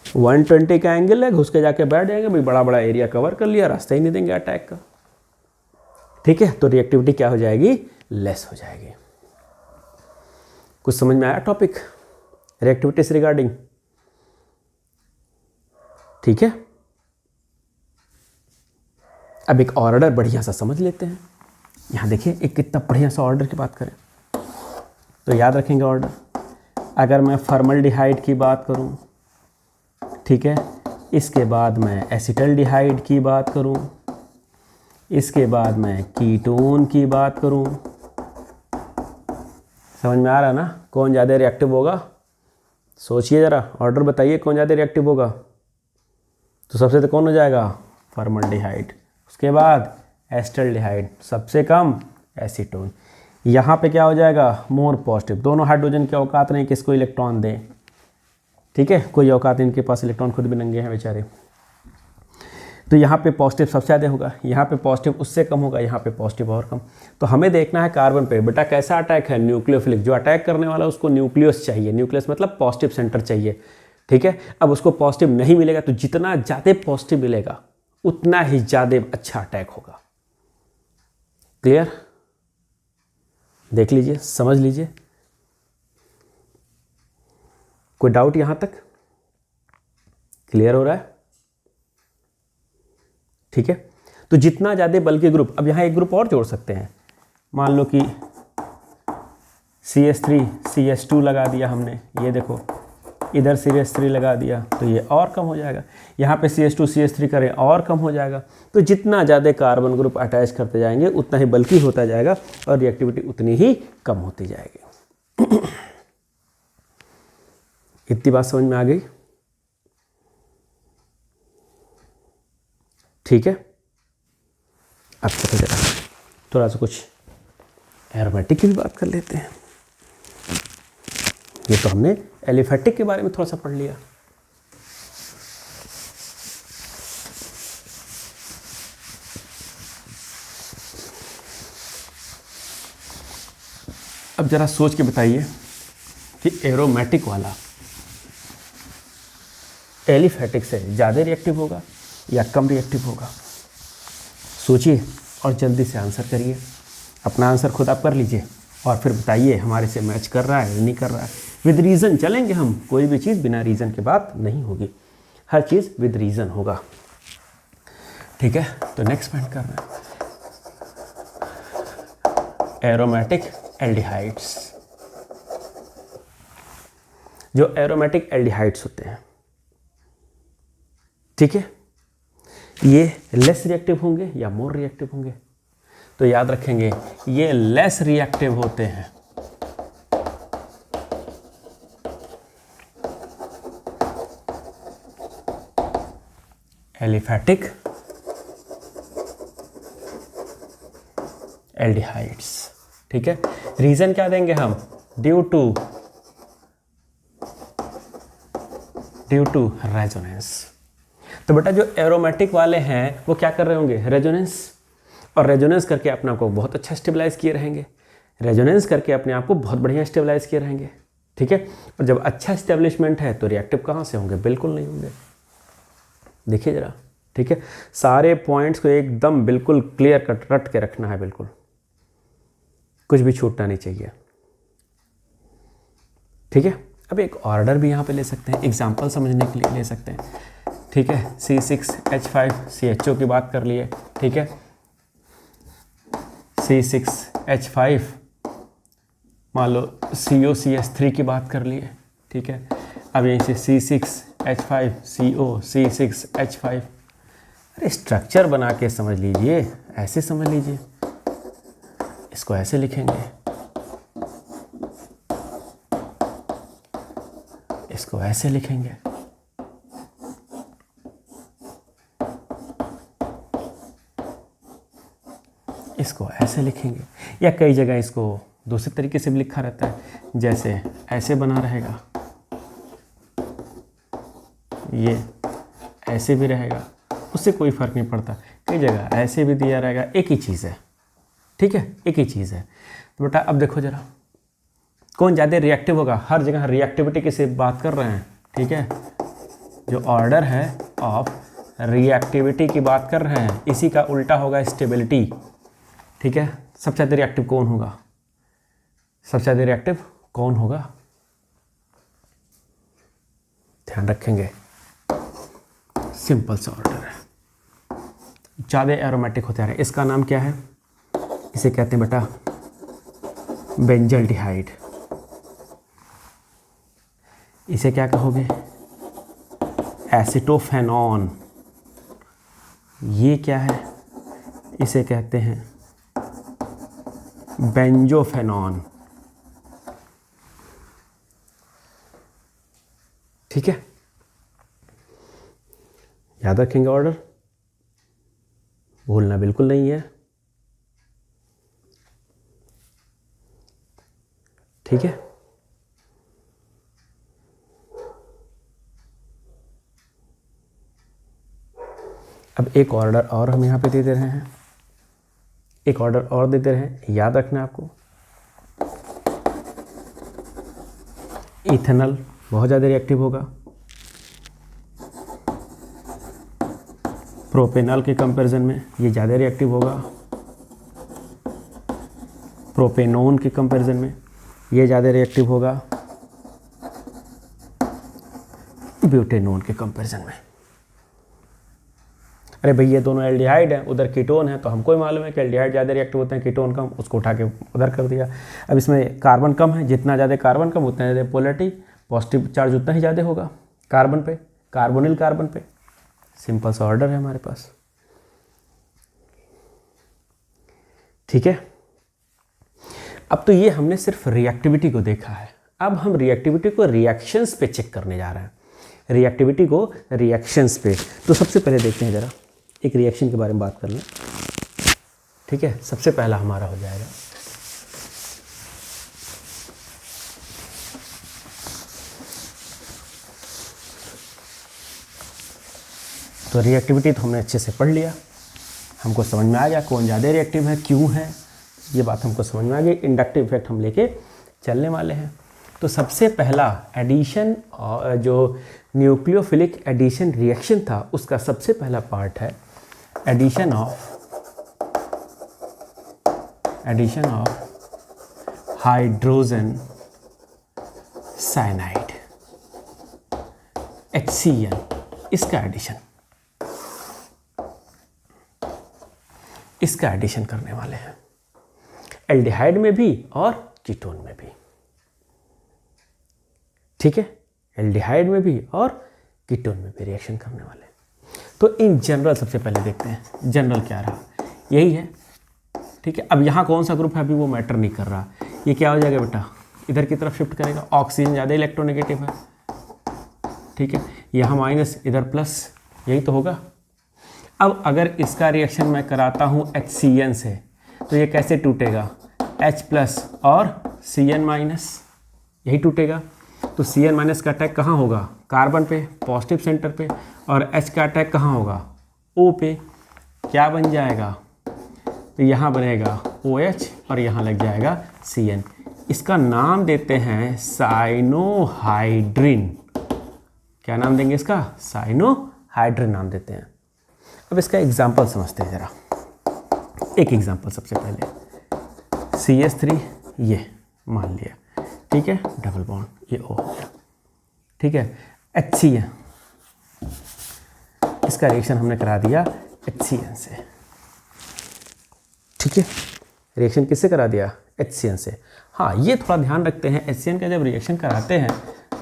120 का एंगल है, घुस के जाके बैठ जाएंगे, भाई बड़ा बड़ा एरिया कवर कर लिया, रास्ता ही नहीं देंगे अटैक का, ठीक है। तो रिएक्टिविटी क्या हो जाएगी? लेस हो जाएगी। कुछ समझ में आया टॉपिक रिएक्टिविटी से रिगार्डिंग? ठीक है। अब एक ऑर्डर बढ़िया सा समझ लेते हैं। यहाँ देखिए, एक कितना बढ़िया सा ऑर्डर की बात करें तो याद रखेंगे ऑर्डर। अगर मैं फॉर्मल्डिहाइड की बात करूँ, ठीक है, इसके बाद मैं एसिटल्डिहाइड की बात करूँ, इसके बाद मैं कीटोन की बात करूँ, समझ में आ रहा ना कौन ज़्यादा रिएक्टिव होगा? सोचिए ज़रा, ऑर्डर बताइए कौन ज़्यादा रिएक्टिव होगा। तो सबसे तो कौन हो जाएगा? फॉर्मल्डिहाइड। उसके बाद एसिटल्डिहाइड, सबसे कम एसीटोन। यहाँ पे क्या हो जाएगा? More positive. दोनों हाइड्रोजन की औकात नहीं किसको इलेक्ट्रॉन दें, ठीक है, कोई औकात इनके पास, इलेक्ट्रॉन खुद भी नंगे हैं बेचारे। तो यहाँ पे पॉजिटिव सबसे ज़्यादा होगा, यहाँ पे पॉजिटिव उससे कम होगा, यहाँ पे पॉजिटिव और कम। तो हमें देखना है कार्बन पे बेटा कैसा अटैक है? न्यूक्लियोफिलिक। जो अटैक करने वाला उसको न्यूक्लियस चाहिए, न्यूक्लियस मतलब पॉजिटिव सेंटर चाहिए, ठीक है। अब उसको पॉजिटिव नहीं मिलेगा, तो जितना ज़्यादा पॉजिटिव मिलेगा उतना ही ज़्यादा अच्छा अटैक होगा। क्लियर? देख लीजिए, समझ लीजिए। कोई डाउट यहाँ तक? क्लियर हो रहा है? ठीक है। तो जितना ज़्यादा बल्कि ग्रुप, अब यहाँ एक ग्रुप और जोड़ सकते हैं। मान लो कि CH3 CH2 लगा दिया हमने, ये देखो इधर CH3 लगा दिया, तो ये और कम हो जाएगा। यहाँ पे CH2 CH3 करें और कम हो जाएगा। तो जितना ज़्यादा कार्बन ग्रुप अटैच करते जाएंगे उतना ही बल्कि होता जाएगा और रिएक्टिविटी उतनी ही कम होती जाएगी। इतनी बात समझ में आ गई? ठीक है। अब चलो जरा थोड़ा सा कुछ एरोमेटिक की भी बात कर लेते हैं। ये तो हमने एलिफेटिक के बारे में थोड़ा सा पढ़ लिया। अब जरा सोच के बताइए कि एरोमेटिक वाला एलिफेटिक से ज़्यादा रिएक्टिव होगा या कम रिएक्टिव होगा? सोचिए और जल्दी से आंसर करिए। अपना आंसर खुद आप कर लीजिए और फिर बताइए हमारे से मैच कर रहा है या नहीं कर रहा है। विद रीज़न चलेंगे हम, कोई भी चीज़ बिना रीज़न के बात नहीं होगी, हर चीज़ विद रीज़न होगा। ठीक है, तो नेक्स्ट पॉइंट करना है एरोमेटिक एल्डिहाइड्स। जो एरोमेटिक एल्डिहाइड्स होते हैं, ठीक है, ये लेस रिएक्टिव होंगे या मोर रिएक्टिव होंगे? तो याद रखेंगे ये लेस रिएक्टिव होते हैं। एलिफैटिक एल्डिहाइड्स, ठीक है। रीजन क्या देंगे हम? Due to resonance. तो बेटा जो एरोमेटिक वाले हैं वो क्या कर रहे होंगे? रेजोनेंस, और रेजोनेंस करके अपने आप को बहुत अच्छा स्टेबलाइज किए रहेंगे। रेजोनेंस करके अपने आप को बहुत बढ़िया स्टेबलाइज किए रहेंगे, ठीक है। और जब अच्छा स्टेब्लिशमेंट है तो रिएक्टिव कहाँ से होंगे? बिल्कुल नहीं होंगे। देखिए जरा, ठीक है, सारे पॉइंट्स को एकदम बिल्कुल क्लियर कट रट के रखना है, बिल्कुल कुछ भी छूटना नहीं चाहिए, ठीक है। अब एक ऑर्डर भी यहाँ पे ले सकते हैं, एग्जाम्पल समझने के लिए ले सकते हैं, ठीक है। C6H5CHO की बात कर लिए, ठीक है। C6H5 मान लो COCH3 की बात कर लिए, ठीक है। अब यहीं से C6H5CO C6H5, अरे स्ट्रक्चर बना के समझ लीजिए, ऐसे समझ लीजिए, इसको ऐसे लिखेंगे, इसको ऐसे लिखेंगे, इसको ऐसे लिखेंगे, या कई जगह इसको दूसरे तरीके से भी लिखा रहता है, जैसे ऐसे बना रहेगा, ये ऐसे भी रहेगा, उससे कोई फ़र्क नहीं पड़ता। कई जगह ऐसे भी दिया रहेगा, एक ही चीज़ है, ठीक है, एक ही चीज़ है। तो बेटा अब देखो जरा, कौन ज़्यादा रिएक्टिव होगा? हर जगह रिएक्टिविटी की से बात कर रहे हैं, ठीक है। जो ऑर्डर है ऑफ रिएक्टिविटी की बात कर रहे हैं, इसी का उल्टा होगा स्टेबिलिटी, ठीक है। सबसे ज़्यादा रिएक्टिव कौन होगा? सबसे ज़्यादा रिएक्टिव कौन होगा? ध्यान रखेंगे, सिंपल सा ऑर्डर है, ज़्यादा एरोमेटिक होते हैं। इसका नाम क्या है? इसे कहते हैं बेटा बेंजल्डिहाइड। इसे क्या कहोगे? एसिटोफेनॉन। ये क्या है? इसे कहते हैं बेंजोफेनॉन, ठीक है। याद रखेंगे ऑर्डर, भूलना बिल्कुल नहीं है, ठीक है। अब एक ऑर्डर और हम यहाँ पे दे दे रहे हैं, एक ऑर्डर और दे दे रहे हैं, याद रखना आपको। इथेनॉल बहुत ज़्यादा रिएक्टिव होगा प्रोपेनॉल के कंपैरिजन में, ये ज़्यादा रिएक्टिव होगा प्रोपेनोन के कंपैरिजन में, ये ज़्यादा रिएक्टिव होगा ब्यूटेनोन के कंपैरिजन में। अरे भाई ये दोनों एल्डिहाइड हैं, उधर कीटोन है, तो हमको ही मालूम है कि एल्डिहाइड ज़्यादा रिएक्टिव होते हैं, कीटोन कम, उसको उठा के उधर कर दिया। अब इसमें कार्बन कम है, जितना ज़्यादा कार्बन कम उतना ज़्यादा पोलैरिटी, पॉजिटिव चार्ज उतना ही ज़्यादा होगा कार्बन पे, कार्बोनिल कार्बन पे। सिंपल सा ऑर्डर है हमारे पास, ठीक है। अब तो ये हमने सिर्फ रिएक्टिविटी को देखा है, अब हम रिएक्टिविटी को रिएक्शंस पे चेक करने जा रहे हैं, रिएक्टिविटी को रिएक्शंस पे। तो सबसे पहले देखते हैं जरा, एक रिएक्शन के बारे में बात कर लें, ठीक है। सबसे पहला हमारा हो जाएगा तो रिएक्टिविटी तो हमने अच्छे से पढ़ लिया, हमको समझ में आ गया कौन ज़्यादा रिएक्टिव है, क्यों है, ये बात हमको समझ में आ गई। इंडक्टिव इफेक्ट हम लेके चलने वाले हैं। तो सबसे पहला एडिशन, जो न्यूक्लियोफिलिक एडिशन रिएक्शन था, उसका सबसे पहला पार्ट है addition of addition of hydrogen cyanide HCl, इसका एडिशन करने वाले हैं एल्डिहाइड में भी और कीटोन में भी। ठीक है, एल्डिहाइड में भी और कीटोन में भी रिएक्शन करने वाले। तो इन जनरल सबसे पहले देखते हैं जनरल क्या रहा, यही है। ठीक है, अब यहाँ कौन सा ग्रुप है अभी वो मैटर नहीं कर रहा। ये क्या हो जाएगा बेटा, इधर की तरफ शिफ्ट करेगा, ऑक्सीजन ज़्यादा इलेक्ट्रोनेगेटिव है। ठीक है, यहाँ माइनस इधर प्लस, यही तो होगा। अब अगर इसका रिएक्शन मैं कराता हूँ HCN से तो ये कैसे टूटेगा, H प्लस और Cn माइनस, यही टूटेगा। तो Cn माइनस का अटैक कहाँ होगा, कार्बन पे, पॉजिटिव सेंटर पे, और H का अटैक कहाँ होगा, O पे। क्या बन जाएगा, तो यहाँ बनेगा OH और यहाँ लग जाएगा Cn। इसका नाम देते हैं साइनोहाइड्रिन। क्या नाम देंगे इसका, साइनोहाइड्रिन नाम देते हैं। अब इसका एग्जाम्पल समझते हैं ज़रा। एक एग्जाम्पल सबसे पहले, CH3 ये मान लिया, ठीक है, डबल बॉन्ड, ये O हो गया। ठीक है, HCl, इसका रिएक्शन हमने करा दिया HCN से। ठीक है, रिएक्शन किससे करा दिया, HCN से। हाँ, ये थोड़ा ध्यान रखते हैं, HCN का जब रिएक्शन कराते हैं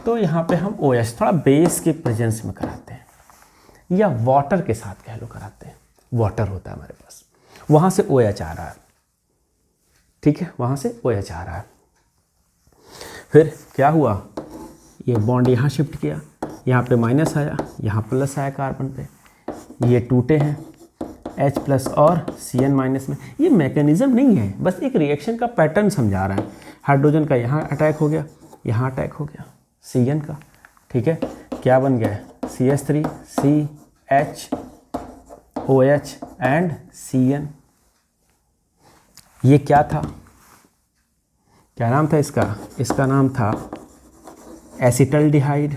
तो यहाँ पे हम OH थोड़ा बेस के प्रेजेंस में कराते हैं, या वाटर के साथ कह लो कराते हैं। वाटर होता है हमारे पास, वहाँ से OH आ रहा है। ठीक है, वहाँ से OH आ रहा है। फिर क्या हुआ, ये बॉन्ड यहाँ शिफ्ट किया, यहाँ पे माइनस आया, यहाँ प्लस आया कार्बन पे, ये टूटे हैं H प्लस और Cn माइनस में। ये मैकेनिज्म नहीं है, बस एक रिएक्शन का पैटर्न समझा रहा है। हाइड्रोजन का यहाँ अटैक हो गया, यहाँ अटैक हो गया Cn का। ठीक है, क्या बन गया, CH3 CH OH and Cn। ये क्या था, क्या नाम था इसका, इसका नाम था एसिटल्डिहाइड।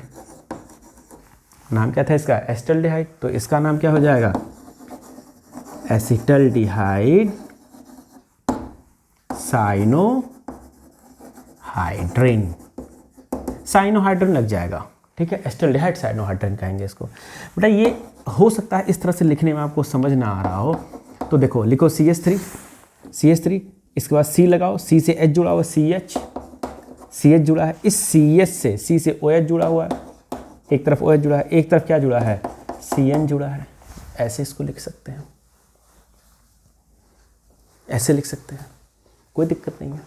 नाम क्या था इसका, एसिटल्डिहाइड। तो इसका नाम क्या हो जाएगा, एसिटल्डिहाइड साइनोहाइड्रिन। साइनोहाइड्रिन लग जाएगा। ठीक है, एसिटल्डिहाइड साइनोहाइड्रिन कहेंगे इसको। बेटा ये हो सकता है इस तरह से लिखने में आपको समझ ना आ रहा हो, तो देखो, लिखो CH3, इसके बाद C लगाओ, C से H जुड़ा हुआ, CH जुड़ा है, इस CH से C से OH जुड़ा हुआ है, एक तरफ OH जुड़ा है, एक तरफ क्या जुड़ा है, Cn जुड़ा है। ऐसे इसको लिख सकते हैं, ऐसे लिख सकते हैं, कोई दिक्कत नहीं है।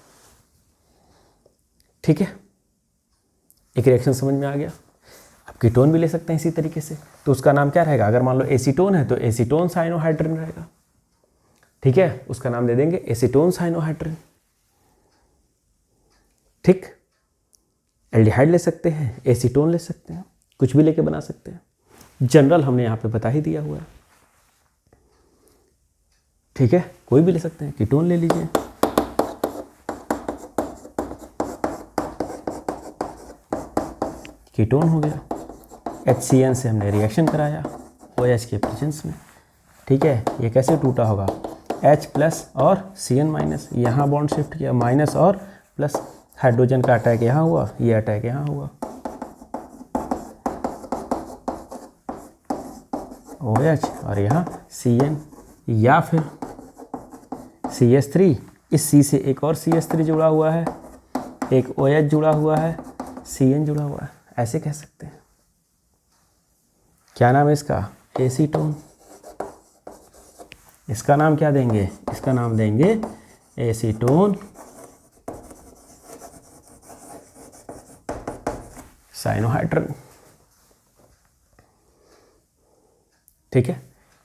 ठीक है, एक रिएक्शन समझ में आ गया। अब कीटोन भी ले सकते हैं इसी तरीके से, तो उसका नाम क्या रहेगा, अगर मान लो एसीटोन है तो एसीटोन साइनोहाइड्रिन रहेगा। ठीक है, उसका नाम दे देंगे एसीटोन साइनोहाइड्रिन। ठीक, एल्डिहाइड ले सकते हैं, एसीटोन ले सकते हैं, कुछ भी लेके बना सकते हैं। जनरल हमने यहाँ पे बता ही दिया हुआ है। ठीक है, कोई भी ले सकते हैं, कीटोन ले लीजिए। कीटोन हो गया, HCN से हमने रिएक्शन कराया OH के प्रेजेंस में। ठीक है, ये कैसे टूटा होगा, H प्लस और Cn माइनस, यहाँ बॉन्ड शिफ्ट किया, माइनस और प्लस, हाइड्रोजन का अटैक यहाँ हुआ, ये अटैक यहाँ हुआ, OH और यहाँ Cn, या फिर CH3, इस C से एक और CH3 जुड़ा हुआ है, एक OH जुड़ा हुआ है, Cn जुड़ा हुआ है, ऐसे कह सकते हैं। क्या नाम है इसका, एसीटोन। इसका नाम क्या देंगे, इसका नाम देंगे एसीटोन साइनोहाइड्रिन। ठीक है,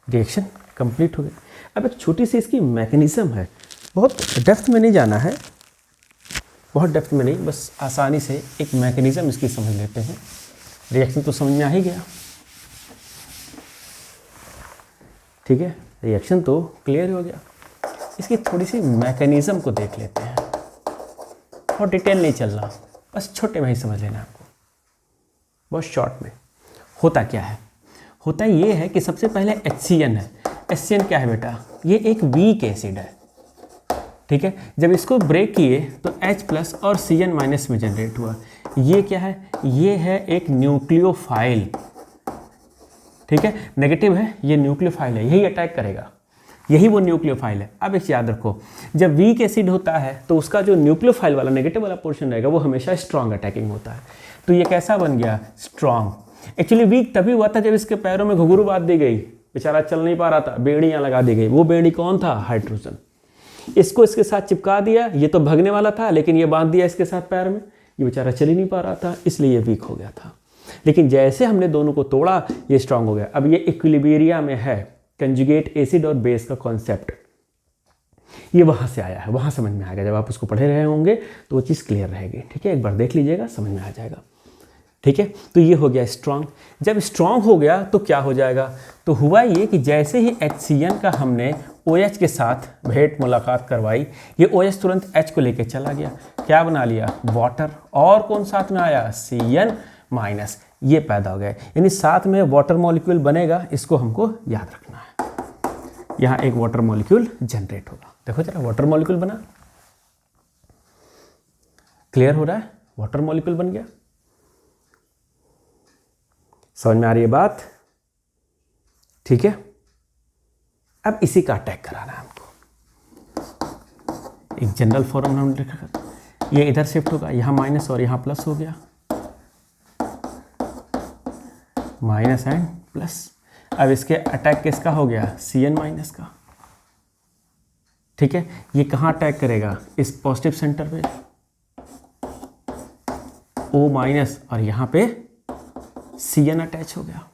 रिएक्शन कंप्लीट हो गया। अब एक छोटी सी इसकी मैकेनिज्म है, बहुत डेप्थ में नहीं जाना है, बहुत डेप्थ में नहीं, बस आसानी से एक मैकेनिज्म इसकी समझ लेते हैं। रिएक्शन तो समझ में आ ही गया। ठीक है, रिएक्शन तो क्लियर हो गया, इसकी थोड़ी सी मैकेनिज्म को देख लेते हैं। और डिटेल नहीं चलना, बस छोटे में ही समझ लेना आपको, बहुत शॉर्ट में। होता क्या है, होता ये है कि सबसे पहले HCN है। HCN क्या है बेटा, ये एक वीक एसिड है। ठीक है, जब इसको ब्रेक किए तो H प्लस और Cn माइनस में जनरेट हुआ। ये क्या है? ये है एक न्यूक्लियोफाइल, ठीक है, नेगेटिव है, ये न्यूक्लियोफाइल है, यही अटैक करेगा, यही वो न्यूक्लियोफाइल है। अब एक याद रखो, जब वीक एसिड होता है तो उसका जो न्यूक्लियोफाइल वाला नेगेटिव वाला पोर्शन रहेगा वो हमेशा स्ट्रॉन्ग अटैकिंग होता है। तो ये कैसा बन गया? स्ट्रॉन्ग। एक्चुअली वीक तभी हुआ था जब इसके पैरों में घुंघरू बांध दी गई, बेचारा चल नहीं पा रहा था, बेड़ियाँ लगा दी गई। वो बेड़ी कौन था? हाइड्रोजन। इसको इसके साथ चिपका दिया, ये तो भगने वाला था लेकिन ये बांध दिया इसके साथ पैर में, ये बेचारा चल ही नहीं पा रहा था, इसलिए ये वीक हो गया था। लेकिन जैसे हमने दोनों को तोड़ा ये स्ट्रांग हो गया। अब ये इक्विलिब्रिया में है, कंजुगेट एसिड और बेस का कॉन्सेप्ट ये वहाँ से आया है, वहाँ समझ में आएगा। जब आप उसको पढ़े रहे होंगे तो वो चीज़ क्लियर रहेगी, ठीक है, एक बार देख लीजिएगा, समझ में आ जाएगा, ठीक है। तो ये हो गया स्ट्रांग। जब स्ट्रांग हो गया तो क्या हो जाएगा? तो हुआ ये कि जैसे ही HCN का हमने OH के साथ भेंट मुलाकात करवाई, ये OH तुरंत H को लेके चला गया, क्या बना लिया? वाटर। और कौन साथ में आया? Cn माइनस, ये पैदा हो गया। यानी साथ में वाटर मॉलिक्यूल बनेगा, इसको हमको याद रखना है। यहाँ एक वाटर मॉलिक्यूल जनरेट होगा, देखो जरा वाटर मॉलिक्यूल बना, क्लियर हो रहा है? वाटर मॉलिक्यूल बन गया, समझ में आ रही है बात? ठीक है। अब इसी का अटैक कराना है हमको। एक जनरल फॉर्म हमने लिखा, ये इधर शिफ्ट होगा, यहाँ माइनस और यहाँ प्लस हो गया, माइनस एंड प्लस। अब इसके अटैक किसका हो गया? Cn माइनस का, ठीक है। ये कहाँ अटैक करेगा? इस पॉजिटिव सेंटर पे, O माइनस, और यहाँ पे Cn अटैच हो गया।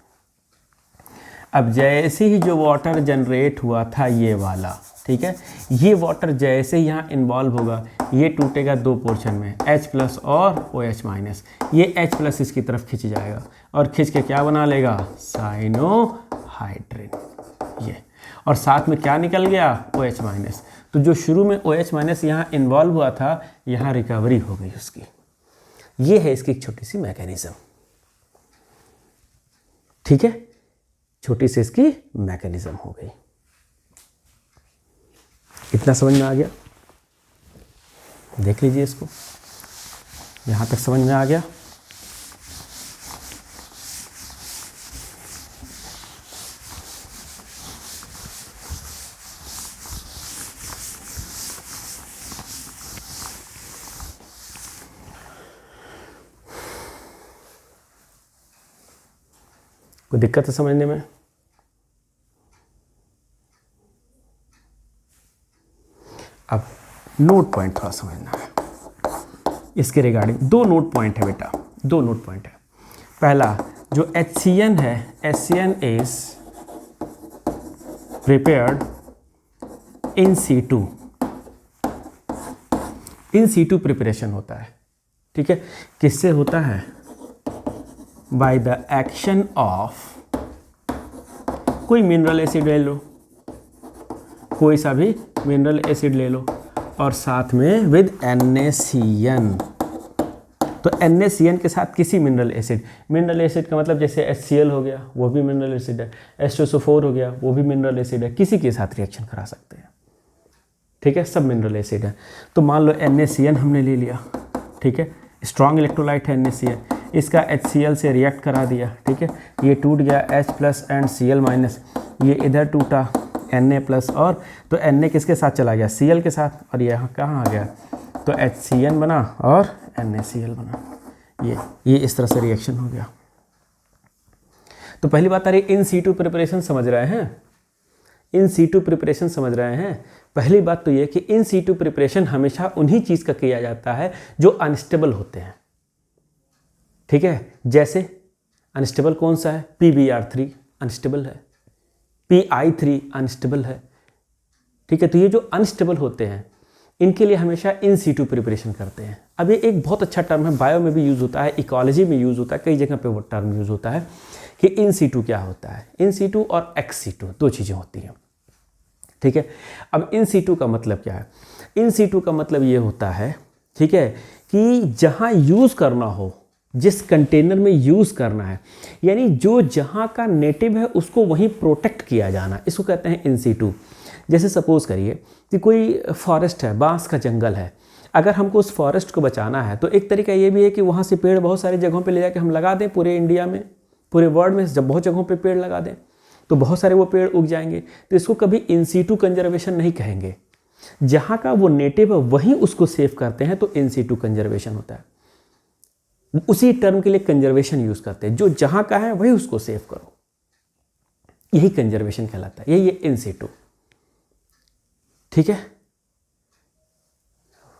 अब जैसे ही जो वाटर जनरेट हुआ था ये वाला, ठीक है, ये वाटर जैसे ही यहाँ इन्वॉल्व होगा, ये टूटेगा दो पोर्शन में, H प्लस और OH माइनस। ये H प्लस इसकी तरफ खिंच जाएगा और खिंच के क्या बना लेगा? साइनोहाइड्रिन। ये, और साथ में क्या निकल गया? OH minus. तो जो शुरू में OH माइनस यहाँ इन्वॉल्व हुआ था, यहाँ रिकवरी हो गई उसकी। ये है इसकी एक छोटी सी मैकेनिज्म, ठीक है, छोटी सी इसकी मैकेनिज्म हो गई। इतना समझ में आ गया? देख लीजिए इसको, यहां तक समझ में आ गया? कोई दिक्कत है समझने में? अब नोट पॉइंट थोड़ा समझना है इसके रिगार्डिंग। दो नोट पॉइंट है बेटा, दो नोट पॉइंट है। पहला जो HCN है, HCN is prepared in C2, in C2 preparation होता है, ठीक है। किससे होता है? बाय द एक्शन ऑफ, कोई मिनरल एसिड ले लो, कोई सा भी मिनरल एसिड ले लो, और साथ में विद NaCN। तो NaCN के साथ किसी मिनरल एसिड, मिनरल एसिड का मतलब जैसे HCl हो गया, वो भी मिनरल एसिड है, H2SO4 हो गया, वो भी मिनरल एसिड है, किसी के साथ रिएक्शन करा सकते हैं, ठीक है, सब मिनरल एसिड है। तो मान लो NaCN हमने ले लिया, ठीक है, स्ट्रॉन्ग इलेक्ट्रोलाइट है NaCN, इसका HCl से रिएक्ट करा दिया, ठीक है, ये टूट गया H plus and Cl minus, ये इधर टूटा Na प्लस, और तो Na किसके साथ चला गया? Cl के साथ, और यहाँ कहाँ आ गया? तो HCN बना और NaCl बना। ये इस तरह से रिएक्शन हो गया। तो पहली बात आ रही, इन C2 प्रिपरेशन समझ रहे हैं? इन C2 प्रिपरेशन समझ रहे हैं? पहली बात तो ये कि इन C2 प्रिपरेशन हमेशा उन्हीं चीज़ का किया जाता है जो अनस्टेबल होते हैं, ठीक है। जैसे अनस्टेबल कौन सा है? PbR3 अनस्टेबल है, PI3 अनस्टेबल है, ठीक है। तो ये जो अनस्टेबल होते हैं इनके लिए हमेशा इन C2 प्रिपरेशन करते हैं। अब ये एक बहुत अच्छा टर्म है, बायो में भी यूज़ होता है, इकोलॉजी में यूज़ होता है, कई जगह पे वो टर्म यूज़ होता है कि इन C2 क्या होता है। इन C2 और ex-C2 दो चीज़ें होती हैं, ठीक है। अब इन C2 का मतलब क्या है? इन C2 का मतलब ये होता है, ठीक है, कि जहाँ यूज़ करना हो, जिस कंटेनर में यूज़ करना है, यानी जो जहाँ का नेटिव है उसको वहीं प्रोटेक्ट किया जाना, इसको कहते हैं इन C2। जैसे सपोज़ करिए कि कोई फॉरेस्ट है, बांस का जंगल है, अगर हमको उस फॉरेस्ट को बचाना है तो एक तरीका ये भी है कि वहाँ से पेड़ बहुत सारी जगहों पे ले जाके हम लगा दें, पूरे इंडिया में, पूरे वर्ल्ड में जब बहुत जगहों पे पेड़ लगा दें तो बहुत सारे वो पेड़ उग जाएंगे। तो इसको कभी इन सीटू कंजर्वेशन नहीं कहेंगे। जहाँ का वो नेटिव है वहीं उसको सेव करते हैं तो इन सीटू कंजर्वेशन होता है। उसी टर्म के लिए कंजर्वेशन यूज़ करते हैं, जो जहाँ का है वही उसको सेव करो, यही कंजर्वेशन कहलाता है, यही है इन सीटू। ठीक है।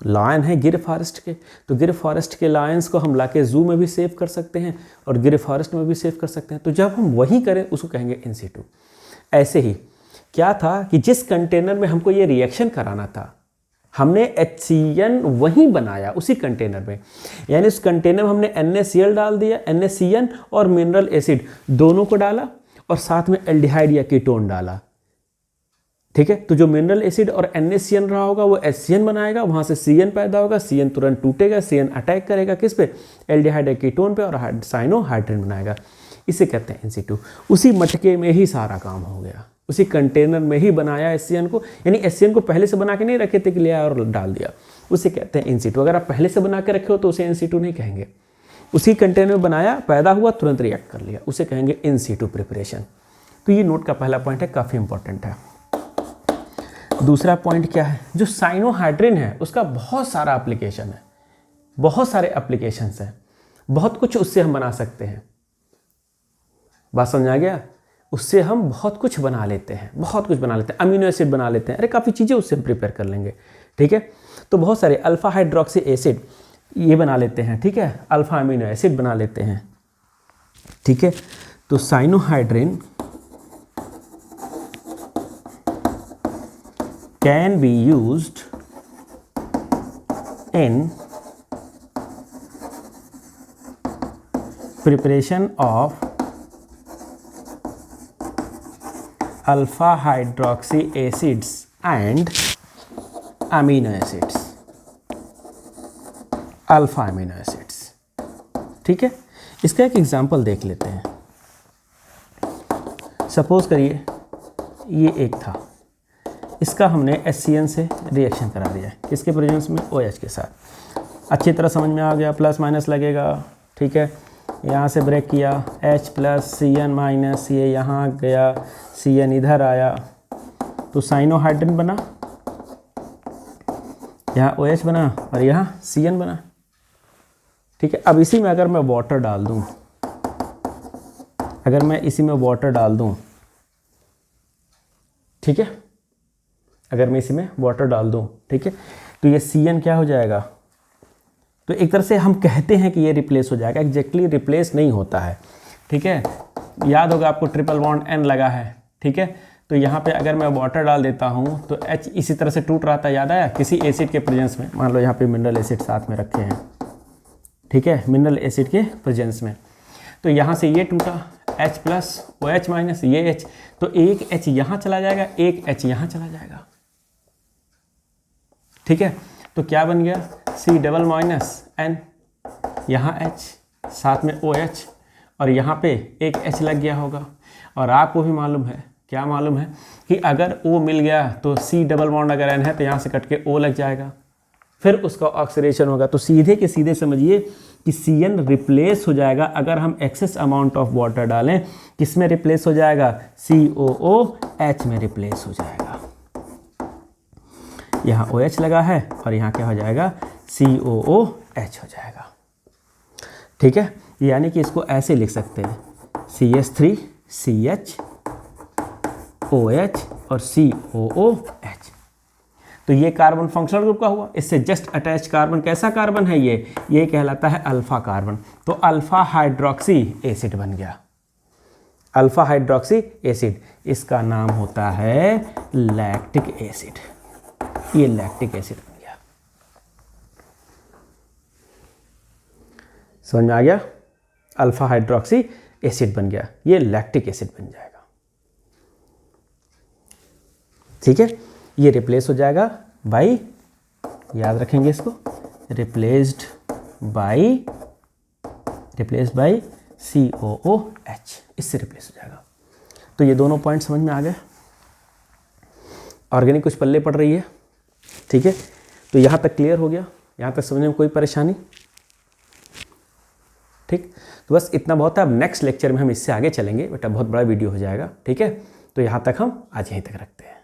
लायन है गिर फॉरेस्ट के, तो गिर फॉरेस्ट के लायंस को हम लाके जू में भी सेव कर सकते हैं और गिर फॉरेस्ट में भी सेव कर सकते हैं। तो जब हम वही करें उसको कहेंगे इन सीटू। ऐसे ही क्या था कि जिस कंटेनर में हमको ये रिएक्शन कराना था, हमने HCN वहीं बनाया उसी कंटेनर में, यानी उस कंटेनर में हमने NaCl डाल दिया, NaCN और मिनरल एसिड दोनों को डाला और साथ में एल्डिहाइड या कीटोन डाला। ठीक है। तो जो मिनरल एसिड और NaCN रहा होगा वो HCN बनाएगा, वहाँ से CN पैदा होगा, CN तुरंत टूटेगा, CN अटैक करेगा किस पे, एल्डिहाइड या कीटोन पे, और साइनोहाइड्रिन बनाएगा। इसे कहते हैं इन सीटू। उसी मटके में ही सारा काम हो गया, उसी कंटेनर में ही बनाया HCN को, यानी HCN को पहले से बना के नहीं रखे थे कि ले आया और डाल दिया, उसे कहते हैं इन सीटू। अगर आप पहले से बना के रखे हो तो उसे इन सीटू नहीं कहेंगे। उसी कंटेनर में बनाया, पैदा हुआ, तुरंत रिएक्ट कर लिया, उसे कहेंगे इन सीटू प्रिपरेशन। तो ये नोट का पहला पॉइंट है, काफ़ी इंपॉर्टेंट है। दूसरा पॉइंट क्या है, जो साइनोहाइड्रिन है उसका बहुत सारा एप्लीकेशन है, बहुत सारे एप्लीकेशंस हैं, बहुत कुछ उससे हम बना सकते हैं। बात समझ आ गया? उससे हम बहुत कुछ बना लेते हैं, बहुत कुछ बना लेते हैं, अमीनो एसिड बना लेते हैं, अरे काफ़ी चीज़ें उससे हम प्रिपेयर कर लेंगे। ठीक है। तो बहुत सारे अल्फा हाइड्रोक्सी एसिड ये बना लेते हैं। ठीक है। अल्फा अमीनो एसिड बना लेते हैं। ठीक है। तो cyanohydrin can be used in preparation of alpha hydroxy acids and amino acids, alpha amino acids. ठीक है। इसका एक एग्जांपल देख लेते हैं। सपोज करिए ये एक था, इसका हमने HCN से रिएक्शन करा दिया है, किसके प्रेजेंस में, OH के साथ। अच्छी तरह समझ में आ गया, प्लस माइनस लगेगा। ठीक है। यहाँ से ब्रेक किया, H प्लस CN माइनस, ये यहाँ गया, CN इधर आया, तो साइनोहाइड्रिन बना, यहाँ OH बना और यहाँ CN बना। ठीक है। अब इसी में अगर मैं वाटर डाल दूँ, अगर मैं इसी में वाटर डाल दूँ, ठीक है, अगर मैं इसी में वाटर डाल दूं, ठीक है, तो ये CN क्या हो जाएगा, तो एक तरह से हम कहते हैं कि ये रिप्लेस हो जाएगा, एग्जैक्टली रिप्लेस नहीं होता है। ठीक है। याद होगा आपको ट्रिपल बॉन्ड N लगा है। ठीक है। तो यहाँ पे अगर मैं वाटर डाल देता हूँ तो H इसी तरह से टूट रहा था, याद आया, किसी एसिड के प्रेजेंस में। मान लो यहाँ पे मिनरल एसिड साथ में रखे हैं। ठीक है। मिनरल एसिड के प्रेजेंस में, तो यहाँ से ये टूटा, H प्लस OH माइनस, ये H, तो एक H यहाँ चला जाएगा, एक H यहाँ चला जाएगा। ठीक है। तो क्या बन गया, C डबल माइनस N, यहाँ H, साथ में OH, और यहाँ पे एक H लग गया होगा। और आपको भी मालूम है, क्या मालूम है, कि अगर O मिल गया तो C डबल बॉन्ड अगर N है तो यहाँ से कट के O लग जाएगा, फिर उसका ऑक्सीडेशन होगा। तो सीधे के सीधे समझिए कि CN रिप्लेस हो जाएगा अगर हम एक्सेस अमाउंट ऑफ वाटर डालें। किस में रिप्लेस हो जाएगा, COOH में रिप्लेस हो जाएगा। यहाँ OH लगा है और यहाँ क्या हो जाएगा, COOH हो जाएगा। ठीक है। यानी कि इसको ऐसे लिख सकते हैं, CH3 CH OH और COOH। तो ये कार्बन फंक्शनल ग्रुप का हुआ। इससे जस्ट अटैच कार्बन कैसा कार्बन है, ये कहलाता है अल्फा कार्बन। तो अल्फा हाइड्रोक्सी एसिड बन गया, अल्फा हाइड्रोक्सी एसिड। इसका नाम होता है लैक्टिक एसिड। ये लैक्टिक एसिड बन गया। समझ में आ गया, अल्फा हाइड्रोक्सी एसिड बन गया, ये लैक्टिक एसिड बन जाएगा। ठीक है। ये रिप्लेस हो जाएगा बाई, याद रखेंगे इसको, रिप्लेस्ड बाई COOH, इससे रिप्लेस हो जाएगा। तो ये दोनों पॉइंट समझ में आ गए। ऑर्गेनिक कुछ पल्ले पड़ रही है, ठीक है। तो यहाँ तक क्लियर हो गया, यहाँ तक समझने में कोई परेशानी? ठीक, तो बस इतना बहुत है। अब नेक्स्ट लेक्चर में हम इससे आगे चलेंगे, बेटा बहुत बड़ा वीडियो हो जाएगा, ठीक है। तो यहाँ तक हम आज यहीं तक रखते हैं।